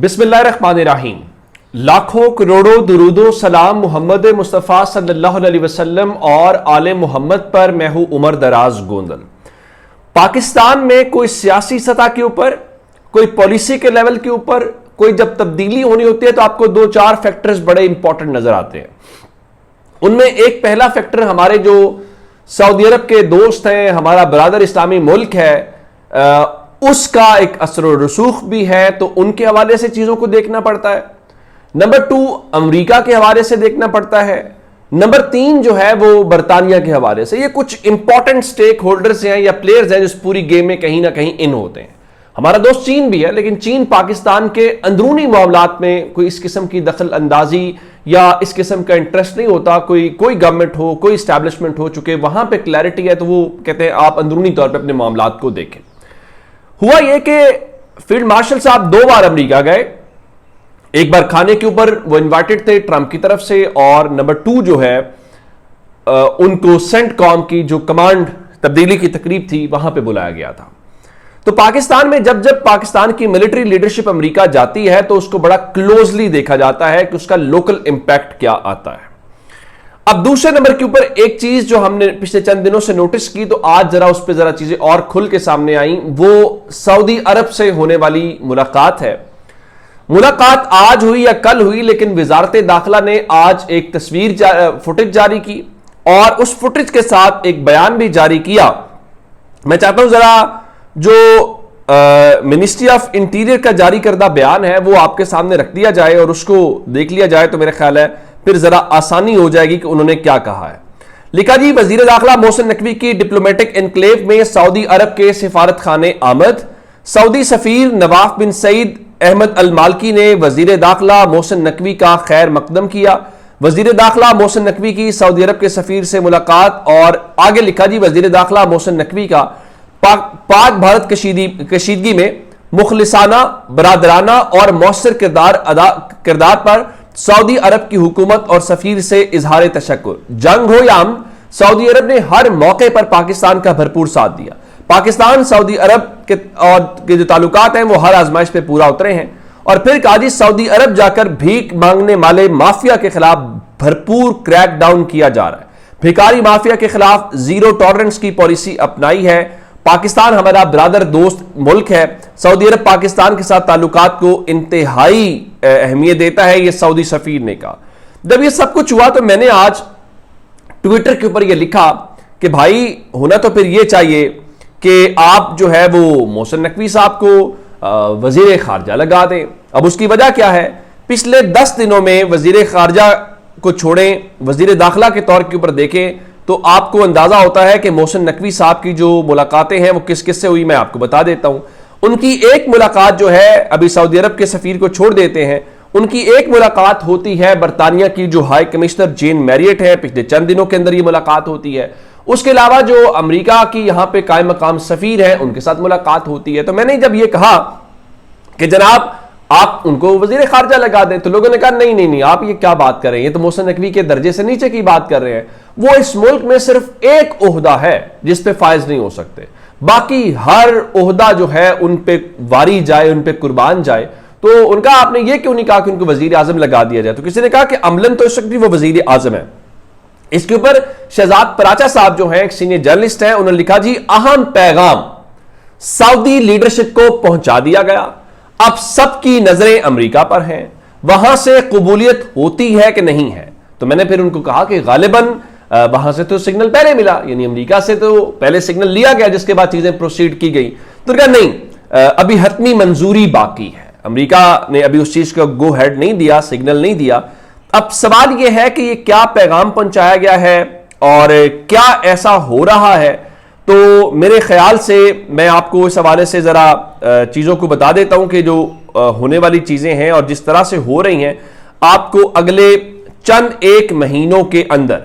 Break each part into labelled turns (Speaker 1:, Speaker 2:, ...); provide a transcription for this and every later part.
Speaker 1: بسم اللہ الرحمن الرحیم۔ لاکھوں کروڑوں درود و سلام محمد مصطفیٰ صلی اللہ علیہ وسلم اور آل محمد پر۔ میں ہوں عمر دراز گوندل۔ پاکستان میں کوئی سیاسی سطح کے اوپر، کوئی پالیسی کے لیول کے اوپر کوئی جب تبدیلی ہونی ہوتی ہے تو آپ کو دو چار فیکٹرز بڑے امپورٹنٹ نظر آتے ہیں۔ ان میں ایک پہلا فیکٹر ہمارے جو سعودی عرب کے دوست ہیں، ہمارا برادر اسلامی ملک ہے، اس کا ایک اثر و رسوخ بھی ہے، تو ان کے حوالے سے چیزوں کو دیکھنا پڑتا ہے۔ نمبر 2 امریکہ کے حوالے سے دیکھنا پڑتا ہے۔ نمبر 3 جو ہے وہ برطانیہ کے حوالے سے۔ یہ کچھ امپورٹنٹ سٹیک ہولڈرز ہیں یا پلیئرز ہیں جو اس پوری گیم میں کہیں نہ کہیں ان ہوتے ہیں۔ ہمارا دوست چین بھی ہے، لیکن چین پاکستان کے اندرونی معاملات میں کوئی اس قسم کی دخل اندازی یا اس قسم کا انٹرسٹ نہیں ہوتا۔ کوئی گورنمنٹ ہو، کوئی اسٹیبلشمنٹ ہو، چونکہ وہاں پہ کلیئرٹی ہے تو وہ کہتے ہیں آپ اندرونی طور پہ اپنے معاملات کو دیکھیں۔ ہوا یہ کہ فیلڈ مارشل صاحب 2 بار امریکہ گئے۔ ایک بار کھانے کے اوپر وہ انوائٹڈ تھے ٹرمپ کی طرف سے، اور نمبر 2 جو ہے ان کو سینٹ کام کی جو کمانڈ تبدیلی کی تقریب تھی وہاں پہ بلایا گیا تھا۔ تو پاکستان میں جب پاکستان کی ملٹری لیڈرشپ امریکہ جاتی ہے تو اس کو بڑا کلوزلی دیکھا جاتا ہے کہ اس کا لوکل امپیکٹ کیا آتا ہے۔ اب دوسرے نمبر کے اوپر ایک چیز جو ہم نے پچھلے چند دنوں سے نوٹس کی، تو آج اس پہ چیزیں اور کھل کے سامنے آئیں، وہ سعودی عرب سے ہونے والی ملاقات ہے۔ ملاقات آج ہوئی یا کل ہوئی، لیکن وزارت داخلہ نے آج ایک فوٹیج جاری کی اور اس فوٹیج کے ساتھ ایک بیان بھی جاری کیا۔ میں چاہتا ہوں جو منسٹری آف انٹیریئر کا جاری کردہ بیان ہے وہ آپ کے سامنے رکھ دیا جائے اور اس کو دیکھ لیا جائے، تو میرے خیال ہے پھر آسانی ہو جائے گی کہ انہوں نے کیا کہا ہے۔ لکھا جی، وزیر داخلہ محسن نقوی کی ڈپلومیٹک انکلیو میں سعودی عرب کے سفارت خانے آمد۔ سعودی سفیر نواف بن سعید احمد المالکی نے وزیر داخلہ محسن نقوی کا خیر مقدم کیا۔ وزیر داخلہ محسن نقوی کی سعودی عرب کے سفیر سے ملاقات، اور آگے لکھا جی، وزیر داخلہ محسن نقوی کا پاک بھارت کشیدگی میں مخلصانہ، برادرانہ اور مؤثر کردار پر سعودی عرب کی حکومت اور سفیر سے اظہار تشکر۔ جنگ ہو یا امن، سعودی عرب نے ہر موقع پر پاکستان کا بھرپور ساتھ دیا۔ پاکستان سعودی عرب کے جو تعلقات ہیں وہ ہر آزمائش پہ پورا اترے ہیں۔ اور پھر کہا جی، سعودی عرب جا کر بھیک مانگنے والے مافیا کے خلاف بھرپور کریک ڈاؤن کیا جا رہا ہے۔ بھیکاری مافیا کے خلاف زیرو ٹالرنس کی پالیسی اپنائی ہے۔ پاکستان ہمارا برادر دوست ملک ہے۔ سعودی عرب پاکستان کے ساتھ تعلقات کو انتہائی اہمیت دیتا ہے، یہ سعودی سفیر نے کہا۔ جب یہ سب کچھ ہوا تو میں نے آج ٹویٹر کے اوپر یہ لکھا کہ بھائی ہونا تو پھر یہ چاہیے کہ آپ جو ہے وہ محسن نقوی صاحب کو وزیر خارجہ لگا دیں۔ اب اس کی وجہ کیا ہے؟ پچھلے 10 دنوں میں وزیر خارجہ کو چھوڑیں، وزیر داخلہ کے طور کے اوپر دیکھیں تو آپ کو اندازہ ہوتا ہے کہ محسن نقوی صاحب کی جو ملاقاتیں ہیں وہ کس کس سے ہوئی۔ میں آپ کو بتا دیتا ہوں۔ ان کی ایک ملاقات جو ہے، ابھی سعودی عرب کے سفیر کو چھوڑ دیتے ہیں، ان کی ایک ملاقات ہوتی ہے برطانیہ کی جو ہائی کمشنر جین میریٹ ہے، پچھلے چند دنوں کے اندر یہ ملاقات ہوتی ہے۔ اس کے علاوہ جو امریکہ کی یہاں پہ قائم مقام سفیر ہیں ان کے ساتھ ملاقات ہوتی ہے۔ تو میں نے جب یہ کہا کہ جناب آپ ان کو وزیر خارجہ لگا دیں، تو لوگوں نے کہا نہیں آپ یہ کیا بات کر رہے ہیں، یہ تو محسن نقوی کے درجے سے نیچے کی بات کر رہے ہیں۔ وہ اس ملک میں صرف ایک عہدہ ہے جس پہ فائز نہیں ہو سکتے، باقی ہر عہدہ جو ہے ان پہ واری جائے، ان پہ قربان جائے۔ تو ان کا آپ نے یہ کیوں نہیں کہا کہ ان کو وزیر اعظم لگا دیا جائے؟ تو کسی نے کہا کہ عملاً تو اس وقت بھی وہ وزیر اعظم ہے۔ اس کے اوپر شہزاد پراچا صاحب جو ہیں ایک سینئر جرنلسٹ ہیں، انہوں نے لکھا جی، اہم پیغام سعودی لیڈرشپ کو پہنچا دیا گیا، اب سب کی نظریں امریکہ پر ہیں، وہاں سے قبولیت ہوتی ہے کہ نہیں ہے؟ تو میں نے پھر ان کو کہا کہ غالباً وہاں سے تو سگنل پہلے ملا، یعنی امریکہ سے تو پہلے سگنل لیا گیا جس کے بعد چیزیں پروسیڈ کی گئی۔ تو کہا نہیں، ابھی حتمی منظوری باقی ہے، امریکہ نے ابھی اس چیز کا گو ہیڈ نہیں دیا، سگنل نہیں دیا۔ اب سوال یہ ہے کہ یہ کیا پیغام پہنچایا گیا ہے اور کیا ایسا ہو رہا ہے؟ تو میرے خیال سے میں آپ کو اس حوالے سے چیزوں کو بتا دیتا ہوں کہ جو ہونے والی چیزیں ہیں اور جس طرح سے ہو رہی ہیں، آپ کو اگلے چند ایک مہینوں کے اندر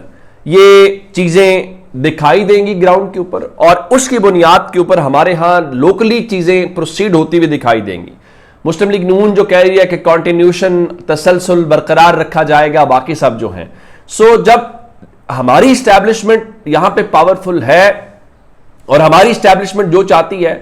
Speaker 1: یہ چیزیں دکھائی دیں گی گراؤنڈ کے اوپر، اور اس کی بنیاد کے اوپر ہمارے ہاں لوکلی چیزیں پروسیڈ ہوتی ہوئی دکھائی دیں گی۔ مسلم لیگ نون جو کہہ رہی ہے کہ کنٹینیوشن، تسلسل برقرار رکھا جائے گا، باقی سب جو ہیں۔ جب ہماری اسٹیبلشمنٹ یہاں پہ پاورفل ہے اور ہماری اسٹیبلشمنٹ جو چاہتی ہے،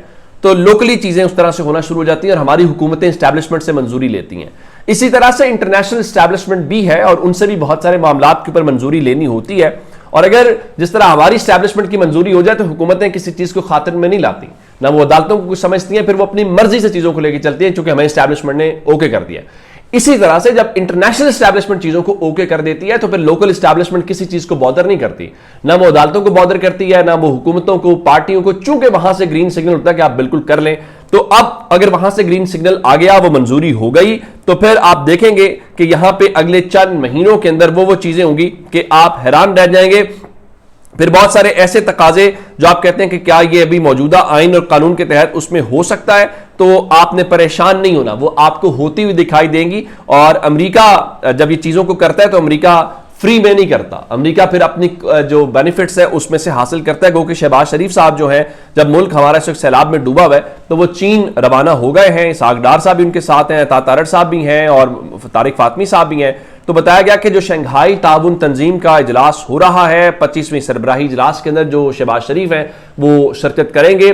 Speaker 1: تو لوکلی چیزیں اس طرح سے ہونا شروع ہو جاتی ہیں اور ہماری حکومتیں اسٹیبلشمنٹ سے منظوری لیتی ہیں. اسی طرح سے انٹرنیشنل اسٹیبلشمنٹ بھی ہے اور ان سے بھی بہت سارے معاملات کے اوپر منظوری لینی ہوتی ہے. اور اگر جس طرح ہماری اسٹیبلشمنٹ کی منظوری ہو جائے تو حکومتیں کسی چیز کو خاطر میں نہیں لاتی, نہ وہ عدالتوں کو کچھ سمجھتی ہیں, پھر وہ اپنی مرضی سے چیزوں کو لے کے چلتی ہیں چونکہ ہمیں اسٹیبلشمنٹ نے اوکے کر دیا. اسی طرح سے جب انٹرنیشنل اسٹیبلشمنٹ چیزوں کو اوکے کر دیتی ہے تو پھر لوکل اسٹیبلشمنٹ کسی چیز کو بادر نہیں کرتی, نہ وہ عدالتوں کو بادر کرتی ہے, نہ وہ حکومتوں کو, پارٹیوں کو, چونکہ وہاں سے گرین سگنل ہوتا ہے کہ آپ بالکل کر لیں. تو اب اگر وہاں سے گرین سگنل آ گیا, وہ منظوری ہو گئی, تو پھر آپ دیکھیں گے کہ یہاں پہ اگلے چند مہینوں کے اندر وہ چیزیں ہوں گی کہ آپ حیران رہ جائیں گے. پھر بہت سارے ایسے تقاضے جو آپ کہتے ہیں کہ کیا یہ ابھی موجودہ آئین اور قانون کے تحت اس میں ہو سکتا ہے, تو آپ نے پریشان نہیں ہونا, وہ آپ کو ہوتی ہوئی دکھائی دیں گی. اور امریکہ جب یہ چیزوں کو کرتا ہے تو امریکہ فری میں نہیں کرتا, امریکہ پھر اپنی جو بینیفٹس ہے اس میں سے حاصل کرتا ہے. گو کہ شہباز شریف صاحب جو ہیں, جب ملک ہمارا اس وقت سیلاب میں ڈوبا ہوا ہے تو وہ چین روانہ ہو گئے ہیں. اسحاق ڈار صاحب بھی ان کے ساتھ ہیں, عطا تارڑ صاحب بھی ہیں اور طارق فاطمی صاحب بھی ہیں. تو بتایا گیا کہ جو شنگھائی تعاون تنظیم کا اجلاس ہو رہا ہے 25ویں سربراہی اجلاس کے اندر جو شہباز شریف ہیں وہ شرکت کریں گے.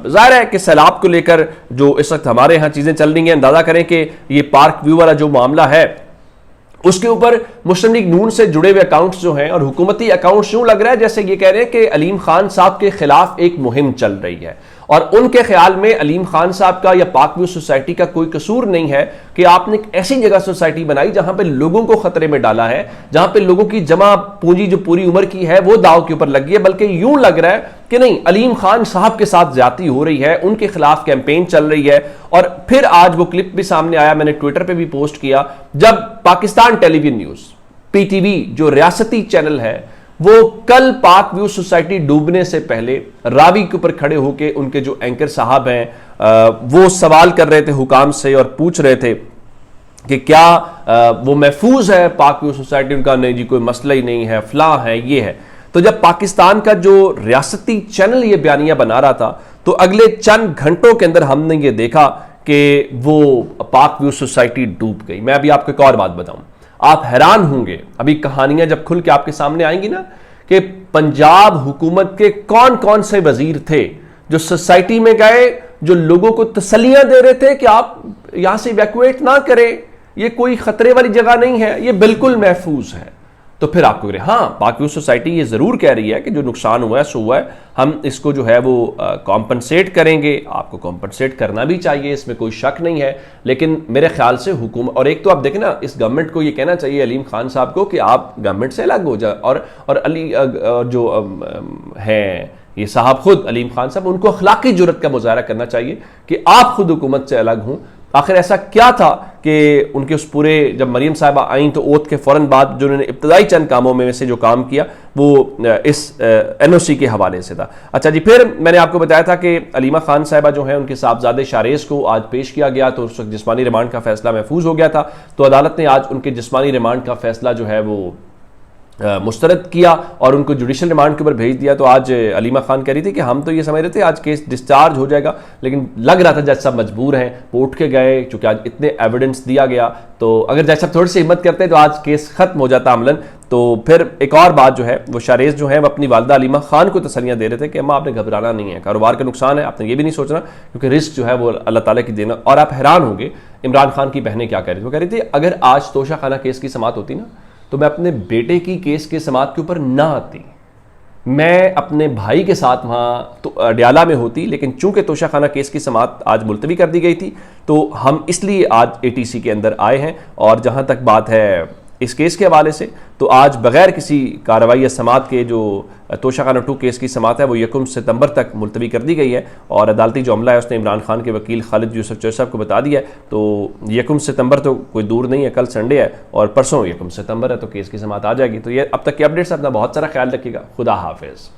Speaker 1: ظاہر ہے کہ سیلاب کو لے کر جو اس وقت ہمارے ہاں چیزیں چل رہی ہیں, اندازہ کریں کہ یہ پارک ویو والا جو معاملہ ہے اس کے اوپر مسلم لیگ نون سے جڑے ہوئے اکاؤنٹس جو ہیں اور حکومتی اکاؤنٹس یوں لگ رہا ہے جیسے یہ کہہ رہے ہیں کہ علیم خان صاحب کے خلاف ایک مہم چل رہی ہے. اور ان کے خیال میں علیم خان صاحب کا یا پاک ویو سوسائٹی کا کوئی قصور نہیں ہے کہ آپ نے ایک ایسی جگہ سوسائٹی بنائی جہاں پہ لوگوں کو خطرے میں ڈالا ہے, جہاں پہ لوگوں کی جمع پونجی جو پوری عمر کی ہے وہ داؤ کے اوپر لگی ہے. بلکہ یوں لگ رہا ہے کہ نہیں, علیم خان صاحب کے ساتھ زیادتی ہو رہی ہے, ان کے خلاف کیمپین چل رہی ہے. اور پھر آج وہ کلپ بھی سامنے آیا, میں نے ٹویٹر پہ بھی پوسٹ کیا, جب Pakistan television news P T V جو ریاستی چینل ہے وہ کل پاک ویو سوسائٹی ڈوبنے سے پہلے راوی کے اوپر کھڑے ہو کے ان کے جو اینکر صاحب ہیں وہ سوال کر رہے تھے حکام سے اور پوچھ رہے تھے کہ کیا وہ محفوظ ہے پاک ویو سوسائٹی. ان کا نہیں جی کوئی مسئلہ ہی نہیں ہے, فلاں ہے, یہ ہے. تو جب پاکستان کا جو ریاستی چینل یہ بیانیہ بنا رہا تھا تو اگلے چند گھنٹوں کے اندر ہم نے یہ دیکھا کہ وہ پاک ویو سوسائٹی ڈوب گئی. میں ابھی آپ کو ایک اور بات بتاؤں, آپ حیران ہوں گے ابھی کہانیاں جب کھل کے آپ کے سامنے آئیں گی نا کہ پنجاب حکومت کے کون کون سے وزیر تھے جو سوسائٹی میں گئے, جو لوگوں کو تسلیاں دے رہے تھے کہ آپ یہاں سے ایویکویٹ نہ کریں, یہ کوئی خطرے والی جگہ نہیں ہے, یہ بالکل محفوظ ہے. تو پھر آپ کو ہاں پاک ویو سوسائٹی یہ ضرور کہہ رہی ہے کہ جو نقصان ہوا ہے سو ہوا ہے, ہم اس کو جو ہے وہ کمپنسیٹ کریں گے. آپ کو کمپنسیٹ کرنا بھی چاہیے, اس میں کوئی شک نہیں ہے, لیکن میرے خیال سے حکومت, اور ایک تو آپ دیکھیں نا اس گورنمنٹ کو یہ کہنا چاہیے علیم خان صاحب کو کہ آپ گورنمنٹ سے الگ ہو جائے, اور علی جو ہیں یہ صاحب خود علیم خان صاحب, ان کو اخلاقی جرت کا مظاہرہ کرنا چاہیے کہ آپ خود حکومت سے الگ ہوں. آخر ایسا کیا تھا کہ ان کے اس پورے, جب مریم صاحبہ آئیں تو اوتھ کے فوراً بعد جو انہوں نے ابتدائی چند کاموں میں سے جو کام کیا وہ اس این او سی کے حوالے سے تھا. اچھا جی, پھر میں نے آپ کو بتایا تھا کہ علیمہ خان صاحبہ جو ہیں ان کے صاحبزادے شاریز کو آج پیش کیا گیا تو اس وقت جسمانی ریمانڈ کا فیصلہ محفوظ ہو گیا تھا, تو عدالت نے آج ان کے جسمانی ریمانڈ کا فیصلہ جو ہے وہ مسترد کیا اور ان کو جوڈیشل ریمانڈ کے اوپر بھیج دیا. تو آج علیمہ خان کہہ رہی تھی کہ ہم تو یہ سمجھ رہے تھے آج کیس ڈسچارج ہو جائے گا, لیکن لگ رہا تھا جج صاحب مجبور ہیں, وہ اٹھ کے گئے چونکہ آج اتنے ایویڈنس دیا گیا, تو اگر جج صاحب تھوڑی سی ہمت کرتے تو آج کیس ختم ہو جاتا عملاً. تو پھر ایک اور بات جو ہے وہ شاریز جو ہیں وہ اپنی والدہ علیمہ خان کو تسلیاں دے رہے تھے کہ اماں آپ نے گھبرانا نہیں ہے, کاروبار کا نقصان ہے, آپ نے یہ بھی نہیں سوچنا کیونکہ رسک جو ہے وہ اللہ تعالیٰ کی دینا. اور آپ حیران ہوں گے عمران خان کی بہنیں کیا کہہ رہی تھی, وہ کہہ رہی تھی اگر آج توشہ خانہ کیس کی سماعت ہوتی نا تو میں اپنے بیٹے کی کیس کے سماعت کے اوپر نہ آتی, میں اپنے بھائی کے ساتھ وہاں تو اڈیالہ میں ہوتی, لیکن چونکہ توشہ خانہ کیس کی سماعت آج ملتوی کر دی گئی تھی تو ہم اس لیے آج اے ٹی سی کے اندر آئے ہیں. اور جہاں تک بات ہے اس کیس کے حوالے سے تو آج بغیر کسی کارروائی یا سماعت کے جو توشہ خانہ 2 کیس کی سماعت ہے وہ 1 ستمبر تک ملتوی کر دی گئی ہے. اور عدالتی جو عملہ ہے اس نے عمران خان کے وکیل خالد یوسف چوہے صاحب کو بتا دیا ہے, تو 1 ستمبر تو کوئی دور نہیں ہے, کل سنڈے ہے اور پرسوں 1 ستمبر ہے تو کیس کی سماعت آ جائے گی. تو یہ اب تک کی اپڈیٹس, اپنا بہت سارا خیال رکھیے گا. خدا حافظ.